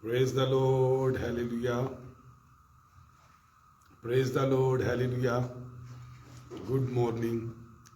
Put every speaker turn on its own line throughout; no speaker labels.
Praise the Lord, hallelujah. Praise the Lord, hallelujah. Good morning.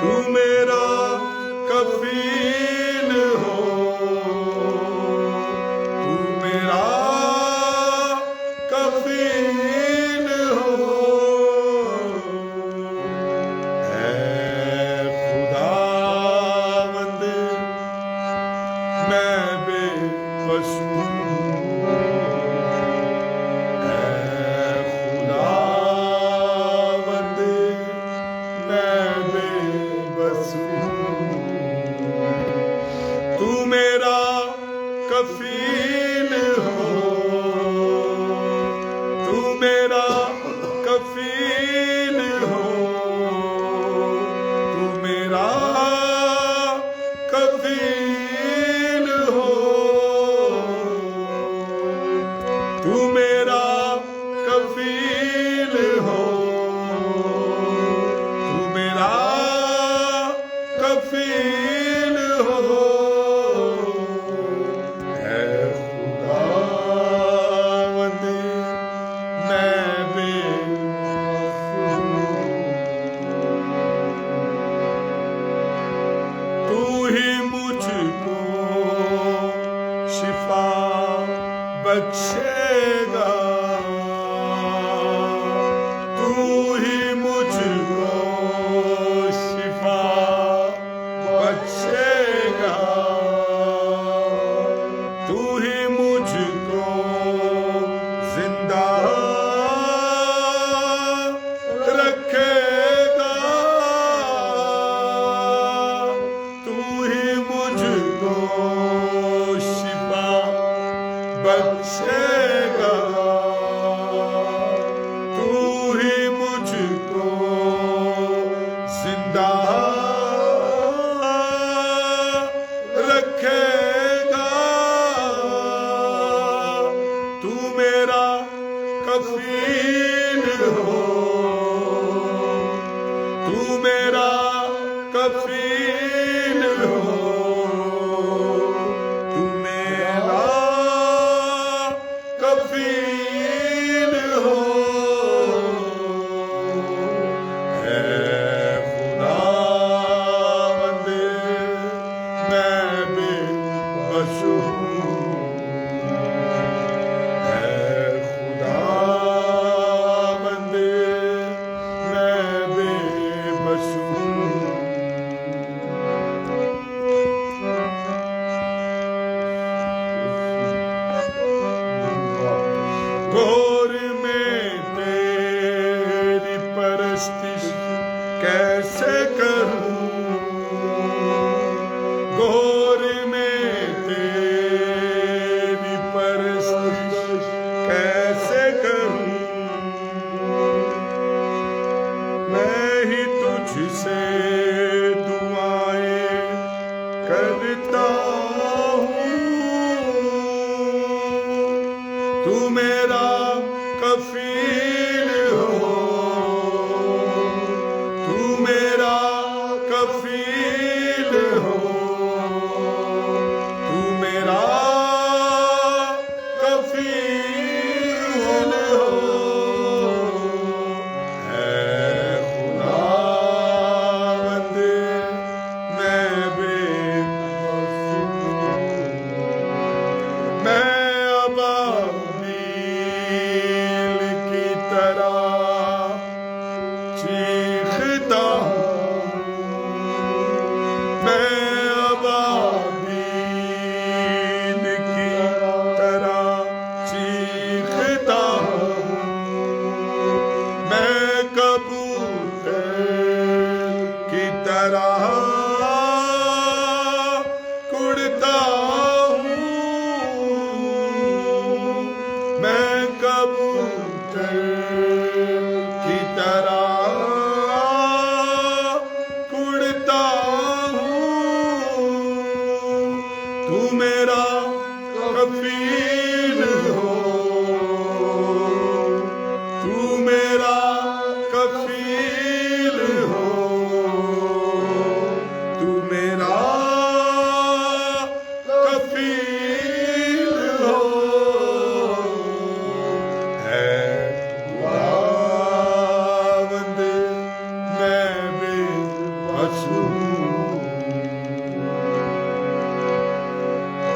تو میرا کفیل ہو، تو میرا کفیل ہو، اے خداوند میں بے بس ہوں، اے خداوند میں بے بس ہوں، تو میرا کفیل ہو، تو میرا کفیل ہو، تو میرا کفیل ہو، تو میرا کفیل ہو، تو میرا کفیل ہو، اے خداوند میں بے بس ہوں، تو ہی مجھ کو شفا بخشے گا، تو ہی مجھ کو شفا بخشے گا، تو ہی مجھ کو زندہ رکھے گا، تو ہی مجھ کو شفا بخشے گا، تو ہی مجھ کو زندہ رکھے گا، تو میرا کفیل ہو، تو میرا کفیل ہو، تو میرا کفیل ہو، اے خداوند میں بے بس ہوں، اے خداوند میں بے بس ہوں، گور میں تیری پرستش کیسے کروں، گور میں تیری پرستش کیسے کروں، میں ہی تجھ سے دعائیں کرتا ہوں، تو میرا کفیل ہو، تو میرا کفیل ہو، تو میرا کفیل ہو، اے خداوند میں بے بس ہوں، میں ابابیل کی طرح چیختا ہوں،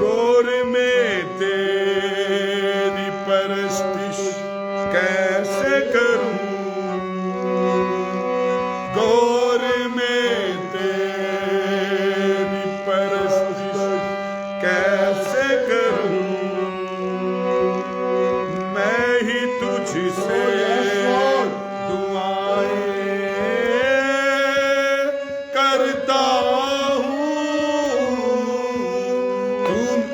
گور میں تیری پرستش کیسے کروں، گور میں تیری پرستش کیسے کروں، میں ہی تجھ سے دعائیں کرتا ہوں،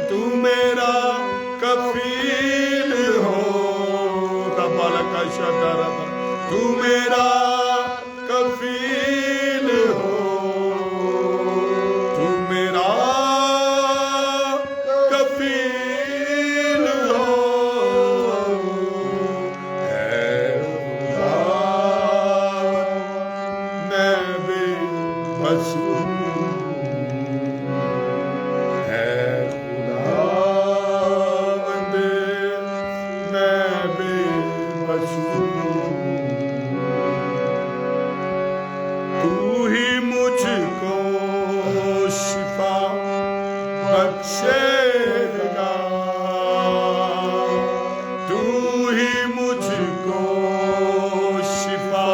تو میرا کفیل ہو، رب لک شکر، تو میرا کفیل ہو، تو میرا کفیل ہو، اے خدا میں بے بس ہوں، اے خداوند میں بے بس ہوں، تو ہی مجھ کو شفا بخشے گا، تو ہی مجھ کو شفا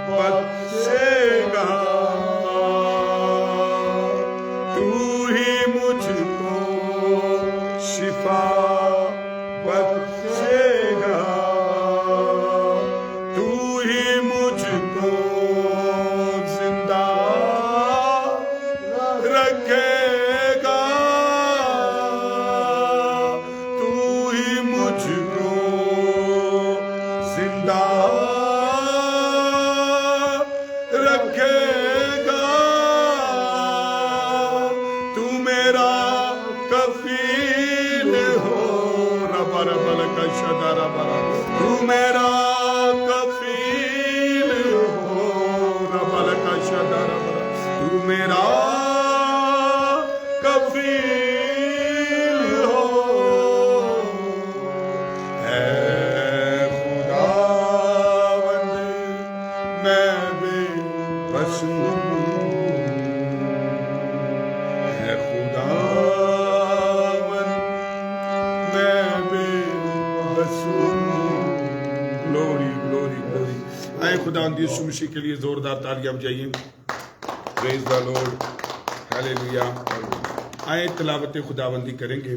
بخشے گا، تو ہی مجھ کو شفا بخشے گا، تو ہی مجھ کو زندہ رکھے گا، تو ہی مجھ کو زندہ رکھے گا، تو میرا کفیل ہو، رب رب لک شدر برا، تو میرا کفیل ہو، رب لک شدر برا، تو میرا کفیل ہو، اے خداوند میں بے بس ہوں، اے خداوند میں بے بس ہوں، گلوری گلوری گلوری، آئے خداوند یسوع مسیح کے لیے زوردار تالیاں بجائیے، پریز دا لارڈ، ہیلیلویا، آئے تلاوت خداوندی کریں گے،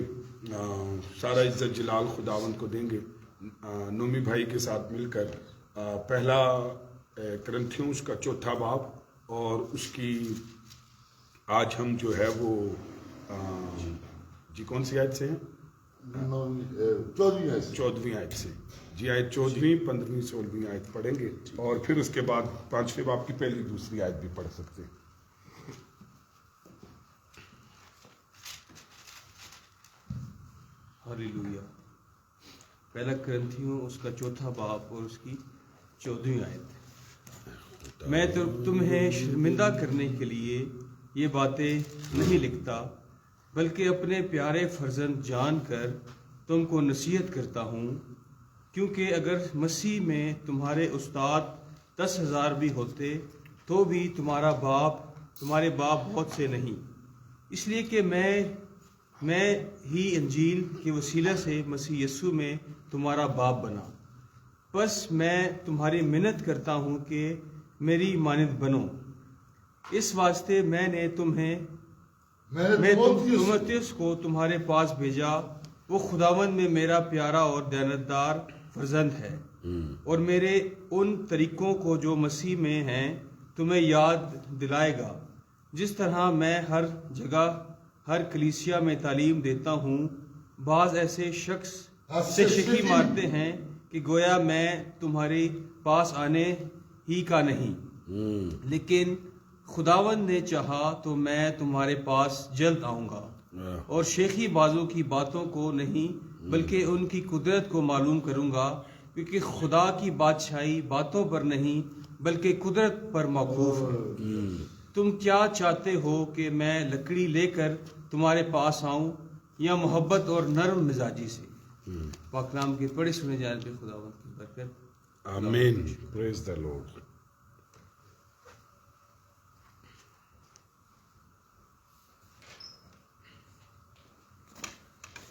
سارا عزت جلال خداوند کو دیں گے، نومی بھائی کے ساتھ مل کر پہلا کرنتھیوس کا 4 باب اور اس کی آج ہم جو ہے وہ جی کون سی آیت سے ہیں؟ 14ویں آیت سے، جی آیت 14ویں 15ویں 16ویں آیت پڑھیں گے، اور پھر اس کے بعد 5ویں باب کی پہلی دوسری آیت بھی پڑھ سکتے ہیں۔
ہالیلویا۔ پہلا کرنتھیوں اس کا 4 باب اور اس کی 14ویں آیت، میں تو تمہیں شرمندہ کرنے کے لیے یہ باتیں نہیں لکھتا، بلکہ اپنے پیارے فرزند جان کر تم کو نصیحت کرتا ہوں، کیونکہ اگر مسیح میں تمہارے استاد 10,000 بھی ہوتے تو بھی تمہارے باپ بہت سے نہیں، اس لیے کہ میں ہی انجیل کے وسیلہ سے مسیح یسوع میں تمہارا باپ بنا، بس میں تمہاری منت کرتا ہوں کہ میری مانند بنو، اس واسطے میں نے تیموتھیوس کو تمہارے پاس بھیجا، وہ خداوند میں میرا پیارا اور دیانتدار فرزند ہے، اور میرے ان طریقوں کو جو مسیح میں ہیں تمہیں یاد دلائے گا، جس طرح میں ہر جگہ ہر کلیسیا میں تعلیم دیتا ہوں۔ بعض ایسے شخص سے شکی مارتے ہیں کہ گویا میں تمہارے پاس آنے ہی کا نہیں، لیکن خداوند نے چاہا تو میں تمہارے پاس جلد آؤں گا، اور شیخی بازوں کی باتوں کو نہیں بلکہ ان کی قدرت کو معلوم کروں گا، کیونکہ خدا کی بادشاہی باتوں پر نہیں بلکہ قدرت پر موقوف ہے۔ تم کیا چاہتے ہو کہ میں لکڑی لے کر تمہارے پاس آؤں یا محبت اور نرم مزاجی سے؟ پاک کلام کے پڑھے سنے جانے پہ خداوند کی برکت،
آمین، پریز دا لارڈ۔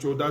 14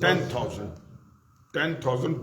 10,000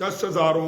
10,000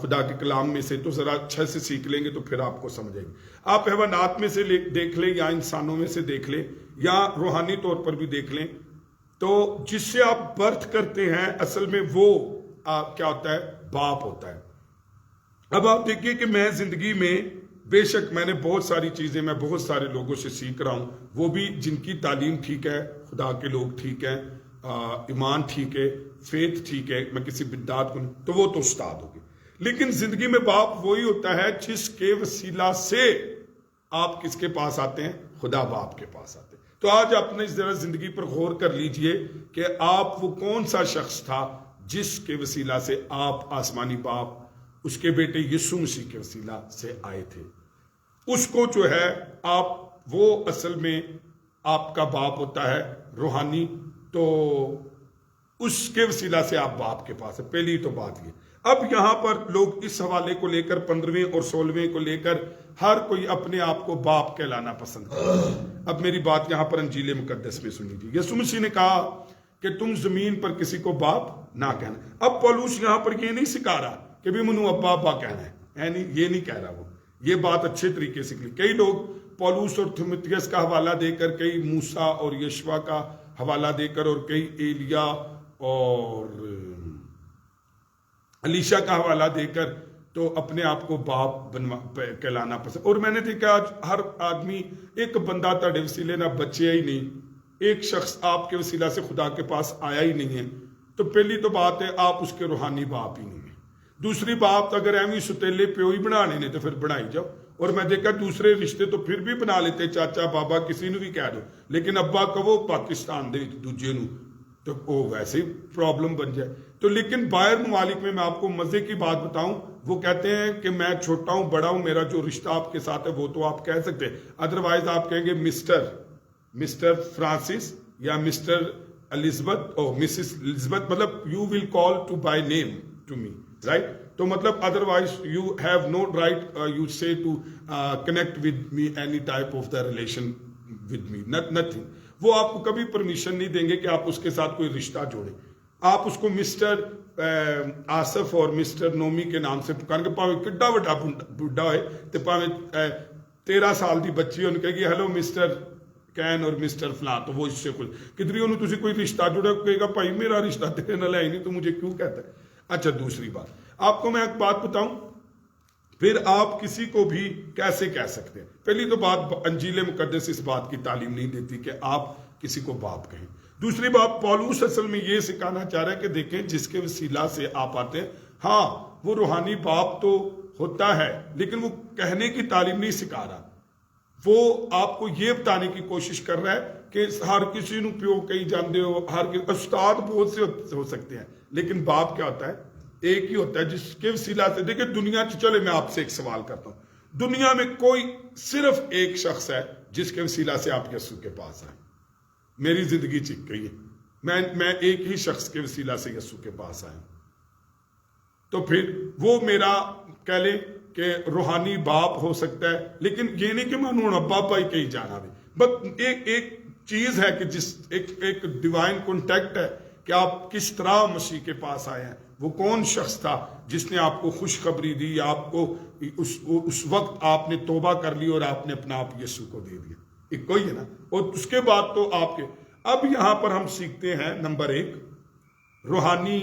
خدا کے کلام میں سے تو ذرا اچھے سے سیکھ لیں گے تو پھر آپ کو سمجھیں گے. آپ حیوانات میں سے دیکھ لیں یا انسانوں میں سے دیکھ لیں یا روحانی طور پر بھی دیکھ لیں تو جس سے آپ برتھ کرتے ہیں اصل میں وہ کیا ہوتا ہے؟ باپ ہوتا ہے. اب آپ دیکھیے کہ میں زندگی میں بے شک میں نے بہت ساری چیزیں میں بہت سارے لوگوں سے سیکھ رہا ہوں، وہ بھی جن کی تعلیم ٹھیک ہے، خدا کے لوگ ٹھیک ہیں، ایمان ٹھیک ہے، فیتھ ٹھیک ہے، میں کسی بدعات کو تو وہ تو استاد ہوگی. لیکن زندگی میں باپ وہی ہوتا ہے جس کے وسیلہ سے آپ کس کے پاس آتے ہیں؟ خدا باپ کے پاس آتے ہیں. تو آج اپنے ذرا زندگی پر غور کر لیجئے کہ آپ وہ کون سا شخص تھا جس کے وسیلہ سے آپ آسمانی باپ اس کے بیٹے یسوع مسیح کے وسیلہ سے آئے تھے. اس کو جو ہے آپ وہ اصل میں آپ کا باپ ہوتا ہے روحانی، تو اس کے وسیلہ سے آپ باپ کے پاس ہے. پہلی تو بات یہ. اب یہاں پر لوگ اس حوالے کو لے کر 15ویں اور 16ویں کو لے کر ہر کوئی اپنے آپ کو باپ کہلانا پسند کرتا ہے. اب میری بات یہاں پر انجیل مقدس میں سنی تھی. یسوع مسیح نے کہا کہ تم زمین پر کسی کو باپ نہ کہنا. اب پولوس یہاں پر یہ نہیں سکھا رہا کہ بھی منو ابا ابا کہنا ہے، یعنی یہ نہیں کہہ رہا. وہ یہ بات اچھے طریقے سے کئی لوگ پولوس اور تھیموتھیوس کا حوالہ دے کر، کئی موسیٰ اور یشوا کا حوالہ دے کر، اور کئی ایلیا اور علیشا کا حوالہ دے کر تو اپنے آپ کو باپ کہلانا پسند. اور میں نے دیکھا آج ہر آدمی ایک بندہ تھوڑے وسیلے نہ بچیا ہی نہیں، ایک شخص آپ کے وسیلہ سے خدا کے پاس آیا ہی نہیں ہے. تو پہلی تو بات ہے آپ اس کے روحانی باپ ہی نہیں ہیں. دوسری بات اگر ایویں ستیلے پیو ہی بنا لینے تو پھر بنائی جاؤ. اور میں دیکھا دوسرے رشتے تو پھر بھی بنا لیتے، چاچا بابا کسی نے بھی کہہ دو، لیکن ابا کہو پاکستان دے دوجے نو تو وہ ویسے ہی پرابلم بن جائے. تو لیکن باہر ممالک میں آپ کو مزے کی بات بتاؤں، وہ کہتے ہیں کہ میں چھوٹا ہوں بڑا ہوں، میرا جو رشتہ آپ کے ساتھ ہے وہ تو آپ کہہ سکتے ہیں، ادروائز آپ کہیں گے مسٹر فرانسس یا مسٹر الزبتھ اور مسز الزبتھ، مطلب you will call to by name to me, right. تو مطلب otherwise you have no right you say to connect with me any type of the relation with me, nothing. وہ آپ کو کبھی permission نہیں دیں گے کہ آپ اس کے ساتھ کوئی رشتہ جوڑیں. آپ اس کو مسٹر آصف اور مسٹر نومی کے نام سے پکاریں گے، پاویں کڈا وڈا بڈھا ہوئے تو پاویں 13 سال دی بچی ان کہے گی ہیلو مسٹر کین اور مسٹر فلاں، تو وہ اس سے کچھ کدھری انہوں تسی کوئی رشتہ جوڑا، کہے گا بھائی میرا رشتہ تیرے نال ہے ہی نہیں تو مجھے کیوں کہتا ہے. اچھا دوسری بات آپ کو میں ایک بات بتاؤں، پھر آپ کسی کو بھی کیسے کہہ سکتے ہیں. پہلی تو بات انجیل مقدس اس بات کی تعلیم نہیں دیتی کہ آپ کسی کو باپ کہیں. دوسری بات پولوس اصل میں یہ سکھانا چاہ رہا ہے کہ دیکھیں جس کے وسیلہ سے آپ آتے ہیں، ہاں وہ روحانی باپ تو ہوتا ہے لیکن وہ کہنے کی تعلیم نہیں سکھا رہا. وہ آپ کو یہ بتانے کی کوشش کر رہا ہے کہ ہر کسی نو پیو کہیں جاندے ہو، استاد بہت سے ہو سکتے ہیں لیکن باپ کیا ہوتا ہے؟ ایک ہی ہوتا ہے جس کے وسیلہ سے. دیکھیں دنیا چلے میں آپ سے ایک سوال کرتا ہوں، دنیا میں کوئی صرف ایک شخص ہے جس کے وسیلہ سے آپ یسوع کے پاس آئے. میری زندگی چک گئی ہے، میں ایک ہی شخص کے وسیلہ سے یسوع کے پاس آیا. تو پھر وہ میرا کہہ لیں کہ روحانی باپ ہو سکتا ہے، لیکن یہ نہیں کہ میں ابا ہی کہیں جانا بھی. بس ایک چیز ہے کہ جس ایک ڈیوائن کانٹیکٹ ہے کہ آپ کس طرح مسیح کے پاس آئے ہیں. وہ کون شخص تھا جس نے آپ کو خوشخبری دی، آپ کو اس وقت آپ نے توبہ کر لی اور آپ نے اپنا آپ یسوع کو دے دیا. ایک کوئی ہے نا. اور اس کے بعد تو آپ کے اب یہاں پر ہم سیکھتے ہیں نمبر 1 روحانی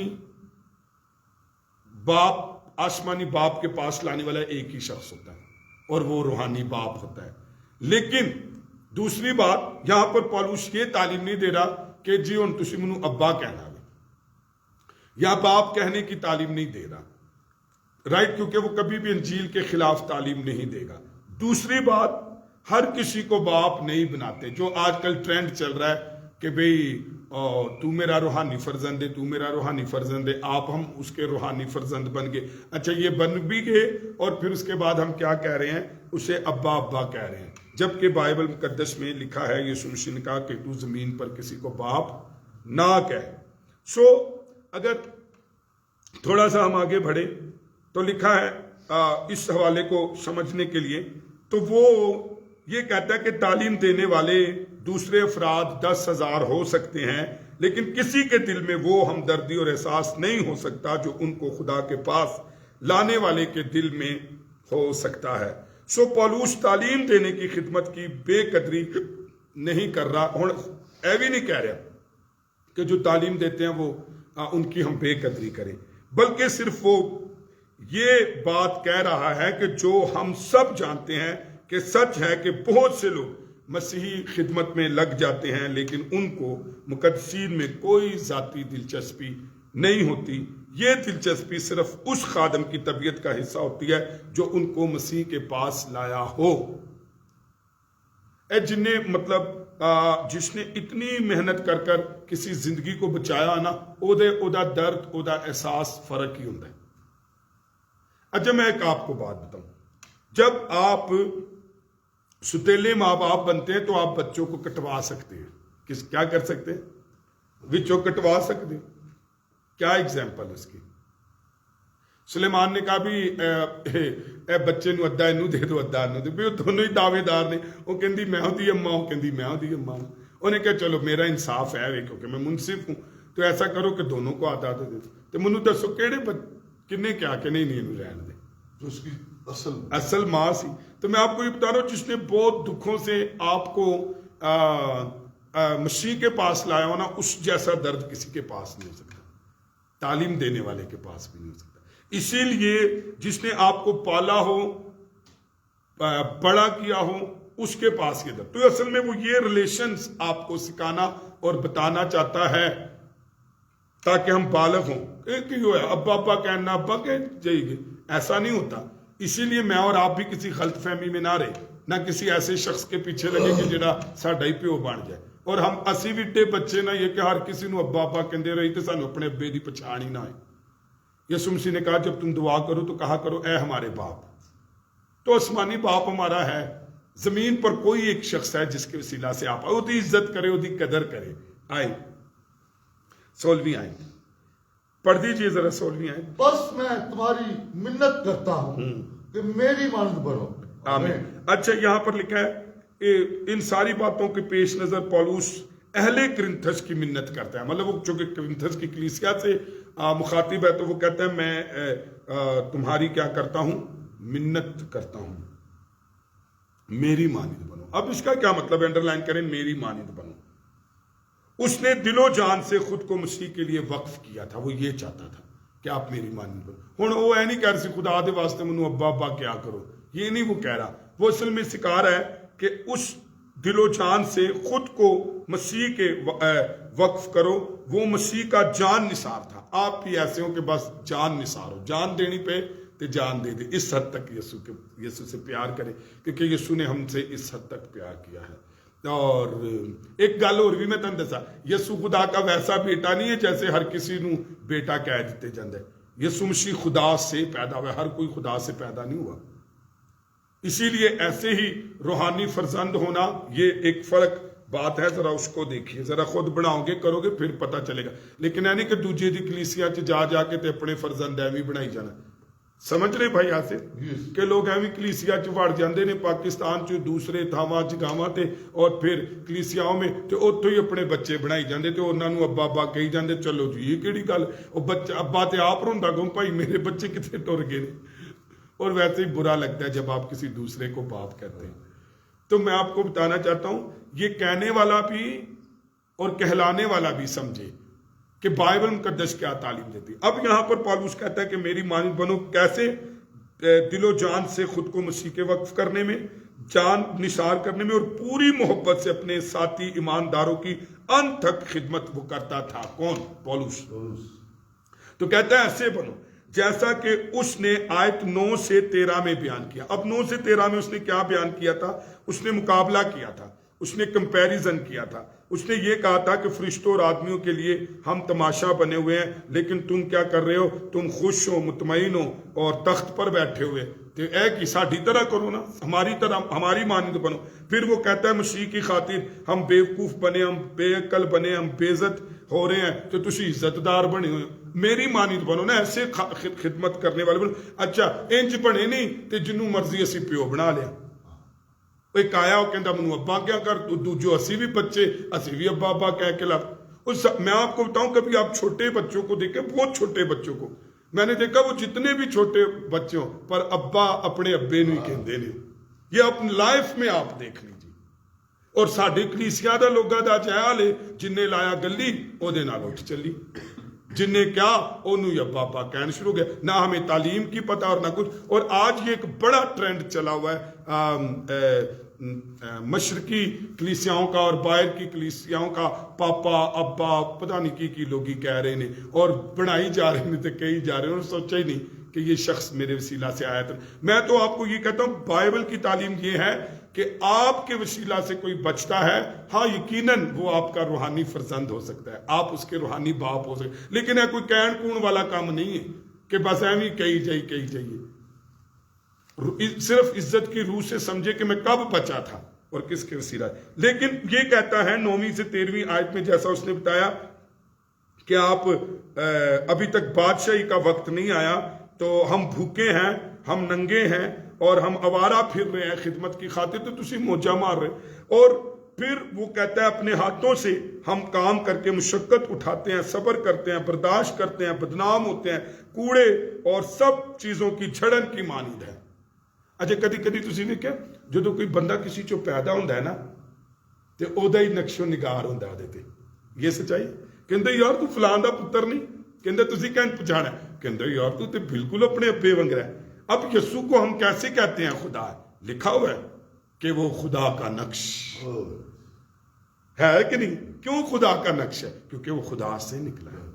باپ، آسمانی باپ کے پاس لانے والا ایک ہی شخص ہوتا ہے اور وہ روحانی باپ ہوتا ہے. لیکن دوسری بات یہاں پر پولوس یہ تعلیم نہیں دے رہا کہ جی ان تسی منو ابا کہنا یا باپ کہنے کی تعلیم نہیں دے رہا، رائٹ، کیونکہ وہ کبھی بھی انجیل کے خلاف تعلیم نہیں دے گا. دوسری بات ہر کسی کو باپ نہیں بناتے. جو آج کل ٹرینڈ چل رہا ہے کہ بھئی تو میرا روحانی فرزند ہے، تو میرا روحانی فرزند ہے، ہم اس کے روحانی فرزند بن گئے. اچھا یہ بن بھی گئے اور پھر اس کے بعد ہم کیا کہہ رہے ہیں؟ اسے ابا ابا کہہ رہے ہیں، جبکہ بائبل مقدس میں لکھا ہے یسوع مسیح نے کہا کہ تو زمین پر کسی کو باپ نہ کہے. اگر تھوڑا سا ہم آگے بڑھے تو لکھا ہے اس حوالے کو سمجھنے کے لیے، تو وہ یہ کہتا ہے کہ تعلیم دینے والے دوسرے افراد 10,000 ہو سکتے ہیں لیکن کسی کے دل میں وہ ہمدردی اور احساس نہیں ہو سکتا جو ان کو خدا کے پاس لانے والے کے دل میں ہو سکتا ہے۔ سو پولوس تعلیم دینے کی خدمت کی بے قدری نہیں کر رہا، ہوں اے بھی نہیں کہہ رہا کہ جو تعلیم دیتے ہیں وہ ان کی ہم بے قدری کریں، بلکہ صرف وہ یہ بات کہہ رہا ہے کہ جو ہم سب جانتے ہیں کہ سچ ہے کہ بہت سے لوگ مسیحی خدمت میں لگ جاتے ہیں لیکن ان کو مقدسین میں کوئی ذاتی دلچسپی نہیں ہوتی۔ یہ دلچسپی صرف اس خادم کی طبیعت کا حصہ ہوتی ہے جو ان کو مسیح کے پاس لایا ہو۔ جن نے جس نے اتنی محنت کر کر کسی زندگی کو بچایا نا، اودا درد اودا احساس فرق ہی ہوتا ہے۔ اچھا میں ایک آپ کو بات بتاؤں، جب آپ ستیلے ماں باپ بنتے ہیں تو آپ بچوں کو کٹوا سکتے ہیں، کیا کر سکتے ہیں؟ بچوں کٹوا سکتے ہیں۔ کیا ایگزامپل اس کی؟ سلیمان نے کہا بھی اے بچے نو ادھا اینو دے دو ادھا اینو دے، بھی وہ دونوں ہی دعوے دار نے، وہ کہندی میں ہوں دی اماں، وہ کہندی میں ہوں دی اماں۔ انہیں کہا چلو میرا انصاف ہے کیونکہ میں منصف ہوں، تو ایسا کرو کہ دونوں کو آدھا دے دو۔ تو منو دسو کیڑے کنے کیا کہ نہیں انو رہن دے،
تو اس کی
اصل ماں سی۔ تو میں آپ کو یہ بتا رہا ہوں جس نے بہت دکھوں سے آپ کو مسیح کے پاس لایا ہونا، اس جیسا درد کسی کے پاس نہیں ہو سکتا، تعلیم دینے والے کے پاس بھی نہیں ہو سکتا۔ اسی لیے جس نے آپ کو پالا ہو، بڑا کیا ہو، اس کے پاس یہ درد۔ تو اصل میں وہ یہ ریلیشنز آپ کو سکھانا اور بتانا چاہتا ہے تاکہ ہم بالغ ہوں۔ ابا ابا کہنا ابا کہ جائے گے، ایسا نہیں ہوتا۔ اسی لیے میں اور آپ بھی کسی غلط فہمی میں نہ رہے، نہ کسی ایسے شخص کے پیچھے لگے کہ جڑا ساڈا ہی پیو بن جائے، اور ہم اسی وڈے بچے نہ یہ کہ ہر کسی نو ابا ابا کہندے رہی تو سانو اپنے ابے دی پچھان ہی نہ آئے۔ یسوع مسیح نے کہا جب تم دعا کرو تو کہا کرو اے ہمارے باپ۔ تو آسمانی باپ ہمارا ہے، زمین پر کوئی ایک شخص ہے جس کے وسیلہ سے آپ وہ دی عزت کرے، وہ دی قدر کرے۔ آئے 16ویں آئے پڑھ دیجئے ذرا 16ویں آئے۔
بس میں تمہاری منت کرتا ہوں کہ میری مانند بنو۔
آمین۔ اچھا یہاں پر لکھا ہے ان ساری باتوں کے پیش نظر پولوس اہل کرنتھس کی منت کرتا ہے، مطلب وہ چونکہ کرنتھس کی کلیسیا سے مخاطب ہے تو وہ کہتا ہے میں تمہاری کیا کرتا ہوں، منت کرتا ہوں، میری مانند بنو۔ اب اس کا کیا مطلب ہے؟ انڈر لائن کریں، میری مانند بنو۔ اس نے دل و جان سے خود کو مسیح کے لیے وقف کیا تھا، وہ یہ چاہتا تھا کہ آپ میری مانند بنو۔ ہوں وہ اے نہیں کہہ رہی خدا دے واسطے منو ابا ابا کیا کرو، یہ نہیں وہ کہہ رہا، وہ اصل میں سکھا رہا ہے کہ اس دل و جان سے خود کو مسیح کے وقف کرو۔ وہ مسیح کا جان نثار تھا، آپ بھی ایسے ہو کہ بس جان نثار ہو، جان دینی پہ تو جان دے دے۔ اس حد تک یسوع سے پیار کرے، کیونکہ یسوع نے ہم سے اس حد تک پیار کیا ہے۔ اور ایک گل اور بھی میں تن دسا، یسوع خدا کا ویسا بیٹا نہیں ہے جیسے ہر کسی نو بیٹا کہہ دیتے جاندے۔ یسوع مسیح خدا سے پیدا ہوا، ہر کوئی خدا سے پیدا نہیں ہوا۔ اسی لیے ایسے ہی روحانی فرزند ہونا یہ ایک فرق بات ہے، ذرا اس کو دیکھیے، ذرا خود بناؤ گے کرو گے پھر پتہ چلے گا۔ لیکن نہیں کہ دوجے دی کلیسیا چ جا جا کے تے اپنے فرزند ایویں بنائی جانا۔ سمجھ رہے بھائی آصف کہ لوگ ایویں کلیسیا چ وڑ جاندے نے پاکستان چ دوسرے تھاواں جگاواں تے، اور پھر کلیسیاؤں میں تے اوتھوں ہی اپنے بچے بنائی جاندے تے انہاں نوں ابا ابا کہی جاندے۔ چلو جی یہ کیڑی گل، او بچہ ابا تے آپ روندا گم بھائی میرے بچے کتنے ٹر گئے نے۔ اور ویسے ہی برا لگتا ہے جب آپ کسی دوسرے کو باپ کہتے ہیں۔ تو میں آپ کو بتانا چاہتا ہوں یہ کہنے والا بھی اور کہلانے والا بھی سمجھے کہ بائبل مقدس کیا تعلیم دیتی۔ اب یہاں پر پالوس کہتا ہے کہ میری مانند بنو، کیسے؟ دل و جان سے خود کو مسیح کے وقف کرنے میں، جان نثار کرنے میں، اور پوری محبت سے اپنے ساتھی ایمانداروں کی انت تک خدمت وہ کرتا تھا۔ کون؟ پالوس۔ تو کہتا ہے ایسے بنو جیسا کہ اس نے آیت 9 سے 13 میں بیان کیا۔ اب 9 سے 13 میں اس نے کیا بیان کیا تھا؟ اس نے مقابلہ کیا تھا، اس نے کمپیریزن کیا تھا۔ اس نے یہ کہا تھا کہ فرشتوں اور آدمیوں کے لیے ہم تماشا بنے ہوئے ہیں، لیکن تم کیا کر رہے ہو؟ تم خوش ہو، مطمئن ہو اور تخت پر بیٹھے ہوئے۔ تو اے کی ساڈی طرح کرو نا، ہماری طرح، ہماری مانند بنو۔ پھر وہ کہتا ہے مسیح کی خاطر ہم بیوقوف بنے، ہم بے عقل بنے، ہم بے عزت ہو رہے ہیں تو تسی عزت دار بنے ہوئے، میری مانند بنو نا، ایسے خدمت کرنے والے بنو۔ اچھا انج بنے نہیں تے جنوں مرضی اسی پیو بنا لیا۔ ایک آیا وہ کہندا منو ابا کیا کر، دوجو اسی بھی بچے اسی بھی ابا ابا کہہ کے لگ۔ میں آپ کو بتاؤں کبھی آپ چھوٹے بچوں کو دیکھیں، بہت چھوٹے بچوں کو، میں نے دیکھا وہ جتنے بھی چھوٹے بچوں پر ابا اپنے ابے نہیں کہندے نے. یہ اپنی لائف میں آپ دیکھ لیجیے. اور ساڈی کلیسیا دا لوگاں دا حال ہے جن نے لایا گلی او دے نال اٹھ چلی, جن نے کیا انہوں یا پاپا کہنا شروع ہو گیا. نہ ہمیں تعلیم کی پتہ اور نہ کچھ. اور آج یہ ایک بڑا ٹرینڈ چلا ہوا ہے مشرقی کلیسیاؤں کا اور باہر کی کلیسیاؤں کا, پاپا ابا پتہ نہیں کی لوگ ہی کہہ رہے ہیں اور بنائی جا رہے ہیں, تو کہی جا رہے ہیں, اور سوچا ہی نہیں کہ یہ شخص میرے وسیلہ سے آیا تھا. میں تو آپ کو یہ کہتا ہوں بائبل کی تعلیم یہ ہے کہ آپ کے وسیلہ سے کوئی بچتا ہے, ہاں یقیناً وہ آپ کا روحانی فرزند ہو سکتا ہے, آپ اس کے روحانی باپ ہو سکتے, لیکن ہے کوئی کہن کون والا کام نہیں ہے کہ بس ایویں کہی جائیے. صرف عزت کی روح سے سمجھے کہ میں کب بچا تھا اور کس کے وسیلہ. لیکن یہ کہتا ہے 9ویں سے 13ویں آیت میں, جیسا اس نے بتایا کہ آپ ابھی تک بادشاہی کا وقت نہیں آیا, تو ہم بھوکے ہیں, ہم ننگے ہیں, اور ہم آوارہ پھر رہے ہیں خدمت کی خاطر, تو تسی موجہ مار رہے. اور پھر وہ کہتا ہے اپنے ہاتھوں سے ہم کام کر کے مشقت اٹھاتے ہیں, صبر کرتے ہیں, برداشت کرتے ہیں, بدنام ہوتے ہیں, کوڑے اور سب چیزوں کی جھڑن کی مانند ہے. اچھا کدی تسی دیکھیا جدو کوئی بندہ کسی چو پیدا ہوندا ہے نا تے او دا ہی نقش و نگار ہوندا ہے تے, یہ سچائی. کہندے یار تو فلان دا پتر نہیں, کہندے تسی کہیں پہچانا ہے, کہندے یار تو تے بالکل اپنے ابے ونگر ہے. اب یسوع کو ہم کیسے کہتے ہیں خدا ہے؟ لکھا ہوا ہے کہ وہ خدا کا نقش ہے کہ نہیں. کیوں خدا کا نقش ہے؟ کیونکہ وہ خدا سے نکلا ہے,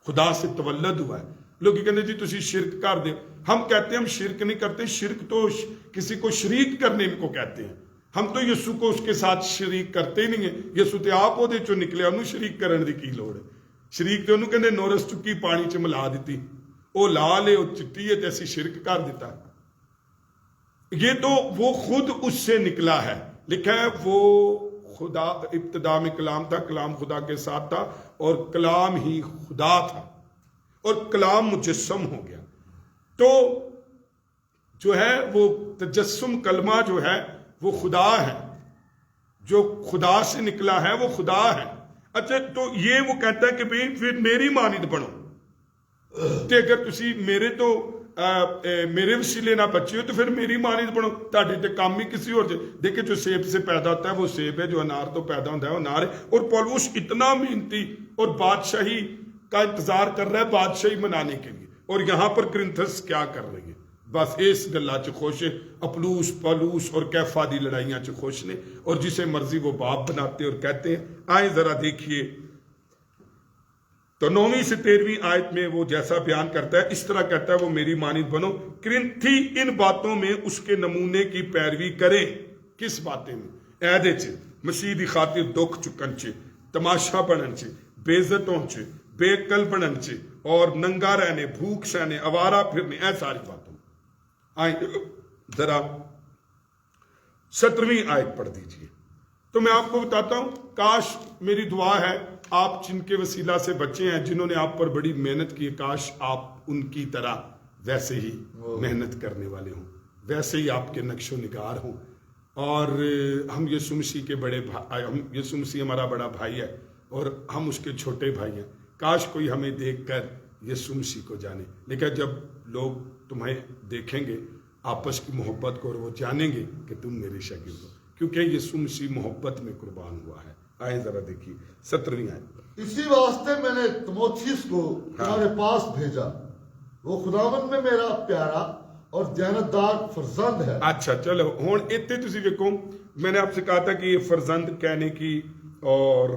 خدا سے تولد ہوا ہے. لوگ کہتے ہیں جی تسی شرک کر دے, ہم کہتے ہیں ہم شرک نہیں کرتے, شرک تو کسی کو شریک کرنے کو کہتے ہیں. ہم تو یسوع کو اس کے ساتھ شریک کرتے ہی نہیں ہیں. یسوع تے آپ وہ دے چو نکلے, انہوں شریک کرنے دی کی لوڑ ہے. شریک تے انہوں کہتے نورس چکی پانی چ ملا دیتی, او لال ہے, او چٹی ہے, تے اسی شرک کر دیتا. یہ تو وہ خود اس سے نکلا ہے. لکھا ہے وہ خدا ابتدا میں کلام تھا, کلام خدا کے ساتھ تھا, اور کلام ہی خدا تھا, اور کلام مجسم ہو گیا. تو جو ہے وہ تجسم کلمہ جو ہے وہ خدا ہے, جو خدا سے نکلا ہے وہ خدا ہے. اچھا تو یہ وہ کہتا ہے کہ بھئی پھر میری مانند بنو, تے اگر تسی میرے وسیلے نہ بچے ہو تو پھر میری مانند بنو. تاڑے تے کام ہی کسی اور دیکھیں جو سیب سے پیدا ہوتا ہے وہ سیب ہے, جو انار تو پیدا ہوتا ہے وہ انار ہے. اور پولس اتنا محنتی اور بادشاہی کا انتظار کر رہا ہے بادشاہی منانے کے لیے, اور یہاں پر کرنتھس کیا کر رہی ہے؟ بس اس گلا چ خوش ہے. اپلوس پولوس اور کیفا دی لڑائیاں چ خوش نے, اور جسے مرضی وہ باپ بناتے اور کہتے ہیں. آئیں ذرا دیکھیے تو 9ویں سے 13ویں آیت میں وہ جیسا بیان کرتا ہے اس طرح کہتا ہے وہ میری مانند بنو. کرنتھی ان باتوں میں اس کے نمونے کی پیروی کریں. کس باتیں میں؟ عہدے چ, مسیح دی خاطر دکھ چکن چ, تماشا بنن چ, بے عزتوں چ, بے عقل بنن چ, اور ننگا رہنے, بھوک سہنے, آوارہ پھرنے, اے ساری باتوں. آئیں ذرا 17ویں آیت پڑھ دیجئے. تو میں آپ کو بتاتا ہوں, کاش میری دعا ہے آپ جن کے وسیلہ سے بچے ہیں, جنہوں نے آپ پر بڑی محنت کی, کاش آپ ان کی طرح ویسے ہی محنت کرنے والے ہوں, ویسے ہی آپ کے نقش و نگار ہوں. اور ہم یسوع مسیح کے بڑے بھائی, یسوع مسیح ہمارا بڑا بھائی ہے اور ہم اس کے چھوٹے بھائی ہیں. کاش کوئی ہمیں دیکھ کر یسوع مسیح کو جانے. لیکن جب لوگ تمہیں دیکھیں گے آپس کی محبت کو, اور وہ جانیں گے کہ تم میرے شاگرد ہو, کیونکہ یسوع مسیح محبت میں قربان ہوا ہے. آئیں ذرا دیکھیے 17ویں آیت.
اسی واسطے میں نے تموتھیوس کو تمہارے پاس بھیجا, وہ خداوند میں میرا پیارا اور دیانتدار فرزند ہے. اچھا
چلو ہوں اتنے تسی دیکھو, میں نے آپ سے کہا تھا کہ یہ فرزند کہنے کی اور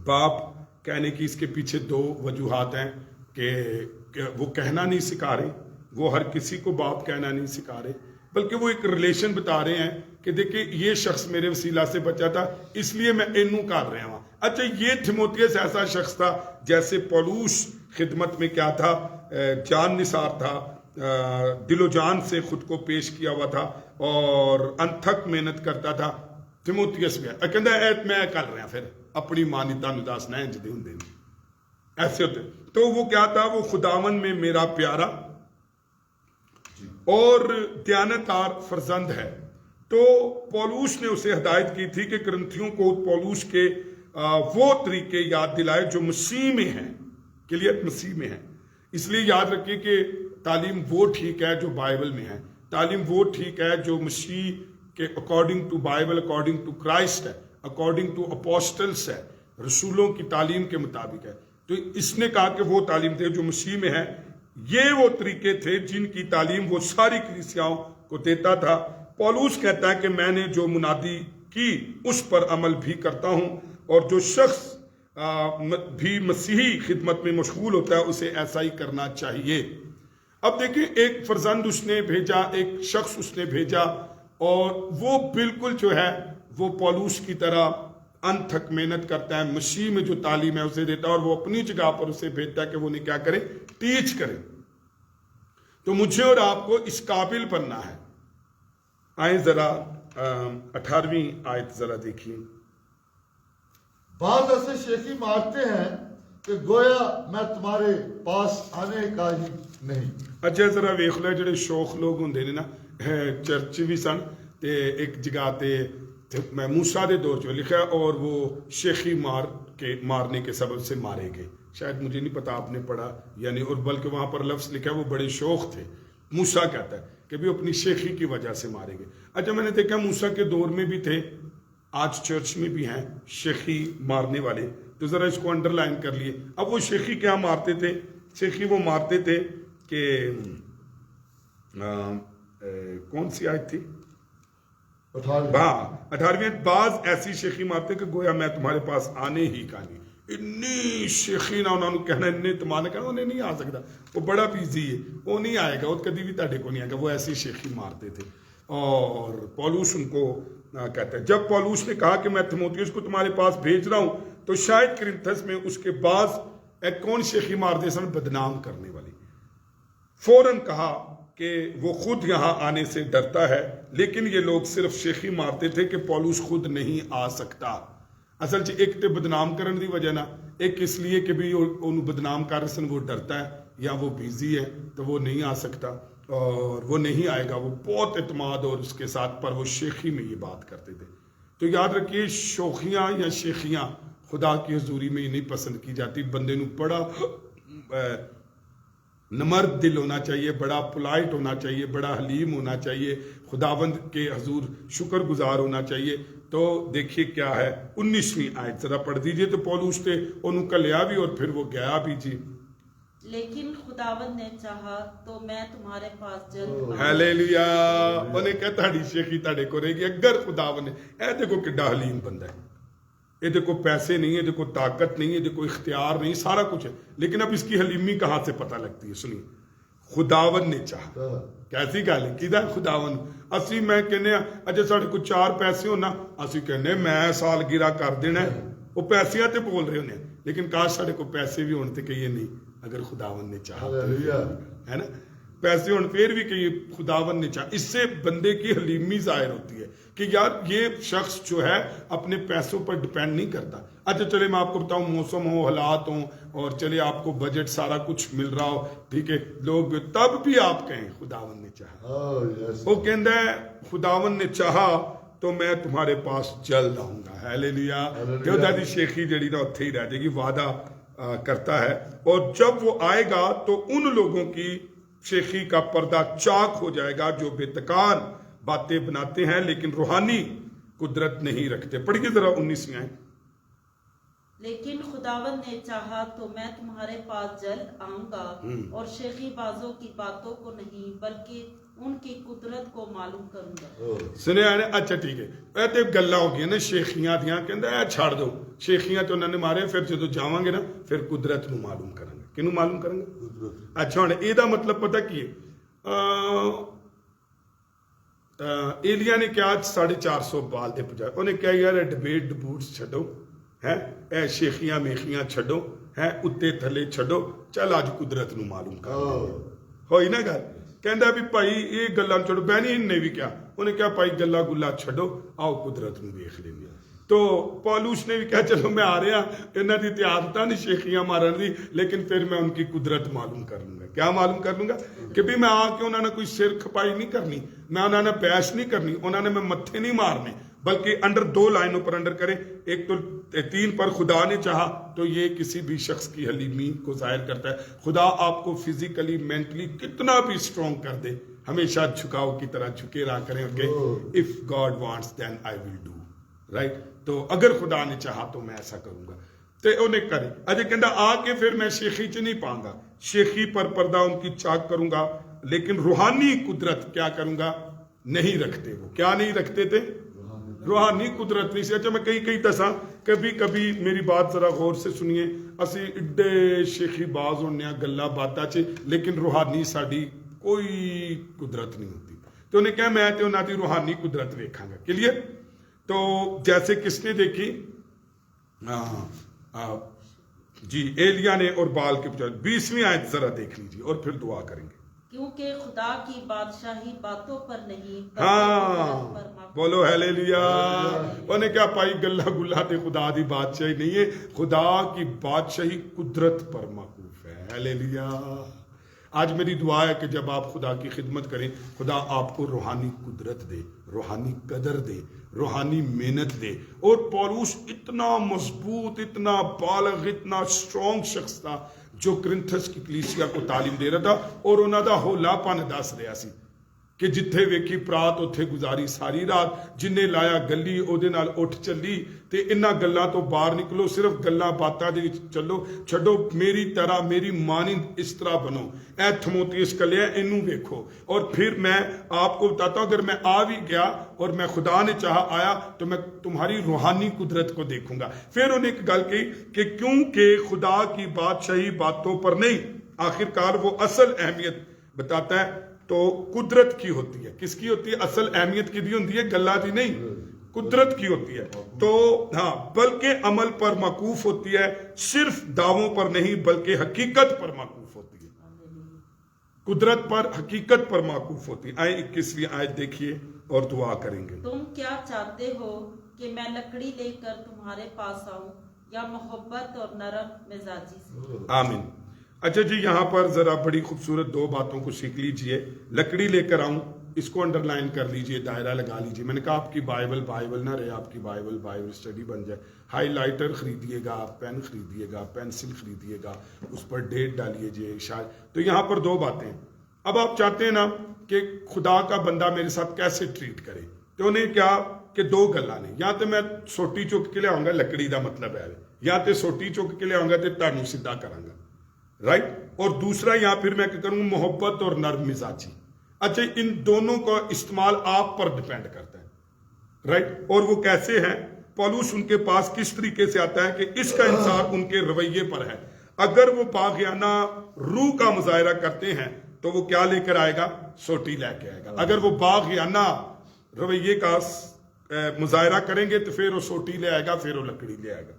باپ کہنے کی اس کے پیچھے 2 وجوہات ہیں. کہ وہ کہنا نہیں سکھا رہے, وہ ہر کسی کو باپ کہنا نہیں سکھا رہے, بلکہ وہ ایک ریلیشن بتا رہے ہیں کہ دیکھیں یہ شخص میرے وسیلہ سے بچا تھا اس لیے میں اینوں کر رہا ہوں. اچھا یہ تیموتھیوس ایسا شخص تھا جیسے پولوس خدمت میں کیا تھا, جان نثار تھا, دل و جان سے خود کو پیش کیا ہوا تھا اور انتھک محنت کرتا تھا. تیموتھیوس بھی کہندا ہے میں کر رہا پھر اپنی مانیتا نو دس نہ انج دے ہوندے ایسے ہوتے. تو وہ کیا تھا, وہ خداوند میں میرا پیارا اور دیانتدار فرزند ہے. تو پولوس نے اسے ہدایت کی تھی کہ کرنتھیوں کو پولوس کے وہ طریقے یاد دلائے جو مسیح میں ہیں, کلیت مسیح میں ہیں. اس لیے یاد رکھیے کہ تعلیم وہ ٹھیک ہے جو بائبل میں ہے، تعلیم وہ ٹھیک ہے جو مسیح کے according to Bible, according to Christ ہے، اکارڈنگ ٹو اپوسٹلس ہے، رسولوں کی تعلیم کے مطابق ہے۔ تو اس نے کہا کہ وہ تعلیم تھے جو مسیح میں ہے، یہ وہ طریقے تھے جن کی تعلیم وہ ساری کلیسیاؤں کو دیتا تھا۔ پولوس کہتا ہے کہ میں نے جو منادی کی اس پر عمل بھی کرتا ہوں، اور جو شخص بھی مسیحی خدمت میں مشغول ہوتا ہے اسے ایسا ہی کرنا چاہیے۔ اب دیکھیں، ایک فرزند اس نے بھیجا، ایک شخص اس نے بھیجا، اور وہ بالکل جو ہے وہ پولوس کی طرح انتھک محنت کرتا ہے، مسیح میں جو تعلیم ہے اسے دیتا ہے، اور وہ اپنی جگہ پر اسے بھیجتا ہے کہ وہ انہیں کیا کرے، ٹیچ کرے۔ تو مجھے اور آپ کو اس قابل بننا ہے۔ آئیں ذرا 18ویں آیت ذرا دیکھیے۔
بعض ایسے شیخی مارتے ہیں کہ گویا میں تمہارے پاس آنے کا ہی نہیں۔
اچھا ذرا ویخ لو، جڑے شوخ لوگ ہوندے نے نا، چرچ بھی سن تے ایک جگہ تے موسیٰ دے دور چ لکھا ہے، اور وہ شیخی مارنے کے سبب سے مارے گئے۔ شاید مجھے نہیں پتا آپ نے پڑھا یعنی، اور بلکہ وہاں پر لفظ لکھا ہے وہ بڑے شوخ تھے۔ موسیٰ کہتا ہے کہ بھی اپنی شیخی کی وجہ سے مارے گئے۔ اچھا میں نے دیکھا موسیٰ کے دور میں بھی تھے، آج چرچ میں بھی ہیں شیخی مارنے والے، تو ذرا اس کو انڈر لائن کر لیے۔ اب وہ شیخی کیا مارتے تھے؟ شیخی وہ مارتے تھے کہ کون سی آیت تھی؟ 18ویں۔ بعض ایسی شیخی مارتے کہ گویا میں تمہارے پاس آنے ہی کا نہیں۔ انی شیخی نہ انہوں نے کہنا، انہیں تمہارے کہنا انہیں نہیں آ سکتا، وہ بڑا بیزی ہے، وہ نہیں آئے گا، وہ کبھی بھی تاڑے کو نہیں آئے گا۔ وہ ایسی شیخی مارتے تھے، اور پولوس ان کو کہتا ہے۔ جب پولوس نے کہا کہ میں تیموتھیوس کو تمہارے پاس بھیج رہا ہوں، تو شاید کرنتھس میں اس کے بعض ایک کون شیخی مارتے سن، بدنام کرنے والی، فوراً کہا کہ وہ خود یہاں آنے سے ڈرتا ہے، لیکن یہ لوگ صرف شیخی مارتے تھے کہ پولوس خود نہیں آ سکتا۔ اصل چ ایک تے بدنام کرن دی وجہ نہ، ایک اس لیے کہ بھی انہوں بدنام کر سن، وہ ڈرتا ہے یا وہ بیزی ہے تو وہ نہیں آ سکتا، اور وہ نہیں آئے گا۔ وہ بہت اعتماد اور اس کے ساتھ پر وہ شیخی میں یہ بات کرتے تھے۔ تو یاد رکھیے، شوخیاں یا شیخیاں خدا کی حضوری میں نہیں پسند کی جاتی۔ بندے نو بڑا نمرد دل ہونا چاہیے، بڑا پولائٹ ہونا چاہیے، بڑا حلیم ہونا چاہیے، خداوند کے حضور شکر گزار ہونا چاہیے۔ تو دیکھیے کیا ہے 19ویں آیت ذرا پڑھ دیجئے۔ تو پولوس نے انہوں کا لیا بھی اور پھر وہ گیا بھی۔ جی،
لیکن خداوند نے چاہا تو میں تمہارے پاس جلد
ہیلیلویا۔ انہیں کہا تاڑی شیخی تاڑے کو رہے گی اگر خداوند نے، اے دیکھو کڈا حلیم بندہ ہے، یہ دیکھو پیسے نہیں ہے، دیکھو طاقت نہیں ہے، دیکھو اختیار نہیں، سارا کچھ ہے، لیکن اب اس کی حلیمی کہاں سے پتہ لگتی ہے؟ سنیے، خداوند نے چاہا۔ کیسی گل ہے؟ کیدا خداوند؟ اسی میں کہنے اجے ساڑے کو 4 پیسے ہونا، اسی کہنے میں سالگرہ کر دینا ہے، وہ پیسیاں تے بول رہے ہونے، لیکن کاش ساڑے کو پیسے بھی ہونے تے کہ یہ نہیں، اگر خداوند نے چاہا ہے نا، پیسے ہونے پھر بھی کہ یہ خداوند نے چاہا۔ اس سے بندے کی حلیمی ظاہر ہوتی ہے کہ یار یہ شخص جو ہے اپنے پیسوں پر ڈیپینڈ نہیں کرتا۔ اچھا چلے میں آپ کو بتاؤں، موسم ہو، حالات ہوں، اور چلے آپ کو بجٹ سارا کچھ مل رہا ہو، ٹھیک ہے، لوگ تب بھی آپ کہیں خداوند نے چاہا۔ وہ کہندا ہے خداوند نے چاہا تو میں تمہارے پاس جلد آؤں گا۔ ہیلیلویا۔ دیوتا دی شیخی جڑی نا اتھے ہی رہ جائے گی، وعدہ کرتا ہے، اور جب وہ آئے گا تو ان لوگوں کی شیخی کا پردہ چاک ہو جائے گا جو بے تکان باتیں بناتے ہیں لیکن روحانی قدرت نہیں رکھتے۔ پڑھیے ذرا 19ویں آیت۔
لیکن خداوند نے چاہا تو میں تمہارے پاس جلد آؤں گا، اور شیخی بازوں کی باتوں کو نہیں بلکہ ان کی قدرت کو معلوم کروں گا۔
سنے آنے، اچھا ٹھیک ہے، اے تے گلہ ہو گیا نا شیخیاں دیاں، کہندہ اے چھاڑ دو شیخیاں تو انہوں نے مارے، پھر جدو جاواں گے نا پھر قدرت نو معلوم کریں گے۔ کنو معلوم کریں گے؟ اچھا ہونے ایدہ مطلب پتہ کی ہے؟ ایلیا نے کیا 450 بال دے پجائے، انہیں کیا یار ڈبیٹ ڈبوٹس چھڑو، اے شیخیاں میخیاں چھڑو، اتے تھلے چھڑو، چل آج قدرت نو معلوم کر ہوئی نا گل۔ کہندہ بھی پائی یہ گلاں چھڑو، بہنی نے بھی کیا، انہیں کیا پائی گلا گلا چھڑو، آؤ قدرت نو دیکھ لیں گے۔ تو پولوس نے بھی کہا چلو میں آ رہا، انہاں دی تے عادتاں نہیں شیخیاں مارن دی، لیکن پھر میں ان کی قدرت معلوم کر لوں گا۔ کیا معلوم کر لوں گا؟ کہ بھی میں آ کے انہوں نے کوئی سر کھپائی نہیں کرنی، میں انہوں نے بحث نہیں کرنی، انہوں نے میں متھے نہیں مارنے، بلکہ انڈر 2 لائنوں پر انڈر کریں. ایک تو 3 پر خدا نے چاہا تو یہ کسی بھی شخص کی حلیمی کو ظاہر کرتا ہے. خدا آپ کو فزیکلی مینٹلی کتنا بھی اسٹرانگ کر دے, ہمیشہ جھکاؤ کی طرح جھکے رہا کریں کہ if God wants then I will do right. تو اگر خدا نے چاہا تو میں ایسا کروں گا تے انہیں کرے. اجے کہندا آ کے پھر میں شیخی چ نہیں پاؤں گا, شیخی پر پردہ ان کی چاک کروں گا, لیکن روحانی قدرت کیا کروں گا نہیں رکھتے. وہ کیا نہیں رکھتے تھے؟ روحانی قدرت نہیں سی. اچھا میں کئی دساں, کبھی میری بات ذرا غور سے سنیے. اسی ایڈے شیخی باز ہونے ہیں گلاں باتاں چ, لیکن روحانی ساڈی کوئی قدرت نہیں ہوتی. تو انہیں کہا میں تے انہاں دی روحانی قدرت ویکھاں گا. کلیئر؟ تو جیسے کس نے دیکھی جی ایلیا نے اور بال کے پچھاڑ. 20ویں آیت ذرا دیکھ لیجیے اور پھر دعا کریں گے.
کیونکہ خدا کی بادشاہی باتوں پر نہیں بلکہ
ہاں
قدرت پر محفوظ
بولو ہیلیلویا. انہیں کیا پائی گلا گلا تے خدا دی بادشاہی نہیں ہے, خدا کی بادشاہی قدرت پر موقوف ہے. ہیلیلویا. آج میری دعا ہے کہ جب آپ خدا کی خدمت کریں, خدا آپ کو روحانی قدرت دے, روحانی قدر دے, روحانی محنت دے. اور پولوس اتنا مضبوط, اتنا بالغ, اتنا اسٹرانگ شخص تھا جو کرنتھس کی کلیسیا کو تعلیم دے رہا تھا, اور انہاں دا ہولا پن دس رہا سی کہ جتھے ویکھی پرات اتھے گزاری ساری رات, جنہیں لایا گلی او دے نال اٹھ چلی. تے انہاں گلاں تو باہر نکلو, صرف گلاں باتاں دے وچ چلو, چھڈو میری طرح میری مانند اس طرح بنو. اے تھموتھیوس کلیا اینوں ویکھو. اور پھر میں آپ کو بتاتا ہوں, اگر میں آ بھی گیا اور میں خدا نے چاہا آیا تو میں تمہاری روحانی قدرت کو دیکھوں گا. پھر انہوں نے ایک گل کہی کہ کیونکہ خدا کی بادشاہی باتوں پر نہیں. آخرکار وہ اصل اہمیت بتاتا ہے تو قدرت کی ہوتی ہے. کس کی ہوتی ہے؟ اصل اہمیت کی دی ہوتی ہے, گلا دی نہیں, قدرت کی ہوتی ہے. تو ہاں, بلکہ عمل پر موقوف ہوتی ہے, صرف دعووں پر نہیں بلکہ حقیقت پر موقوف ہوتی ہے. قدرت پر حقیقت پر موقوف ہوتی ہے. آئے 21ویں آیت دیکھیے اور دعا کریں گے.
تم کیا چاہتے ہو کہ میں لکڑی لے کر تمہارے پاس آؤں یا محبت اور نرم مزاجی سے؟
آمین. اچھا جی, یہاں پر ذرا بڑی خوبصورت 2 باتوں کو سیکھ لیجئے. لکڑی لے کر آؤں, اس کو انڈر لائن کر لیجئے, دائرہ لگا لیجئے. میں نے کہا آپ کی بائبل نہ رہے, آپ کی بائبل اسٹڈی بن جائے. ہائی لائٹر خریدیے گا, پین خریدیے گا, پینسل خریدیے گا, اس پر ڈیٹ ڈالیے جی شاید. تو یہاں پر 2 باتیں. اب آپ چاہتے ہیں نا کہ خدا کا بندہ میرے ساتھ کیسے ٹریٹ کرے, تو انہیں کیا کہ 2 گلاں نے. یا تو میں سوٹی چک کے لے آؤں گا, لکڑی دا مطلب ہے, یا تو سوٹی چک کے لے آؤں گا تو تانوں سیدھا کراں گا رائٹ. اور دوسرا یہاں پھر میں کروں محبت اور نرم مزاجی. اچھا, ان دونوں کا استعمال آپ پر ڈیپینڈ کرتا ہے رائٹ. اور وہ کیسے ہیں؟ پولوس ان کے پاس کس طریقے سے آتا ہے کہ اس کا انحصار ان کے رویے پر ہے. اگر وہ باغیانہ روح کا مظاہرہ کرتے ہیں تو وہ کیا لے کر آئے گا؟ سوٹی لے کے آئے گا. اگر وہ باغیانہ رویے کا مظاہرہ کریں گے تو پھر وہ سوٹی لے آئے گا, پھر وہ لکڑی لے آئے گا.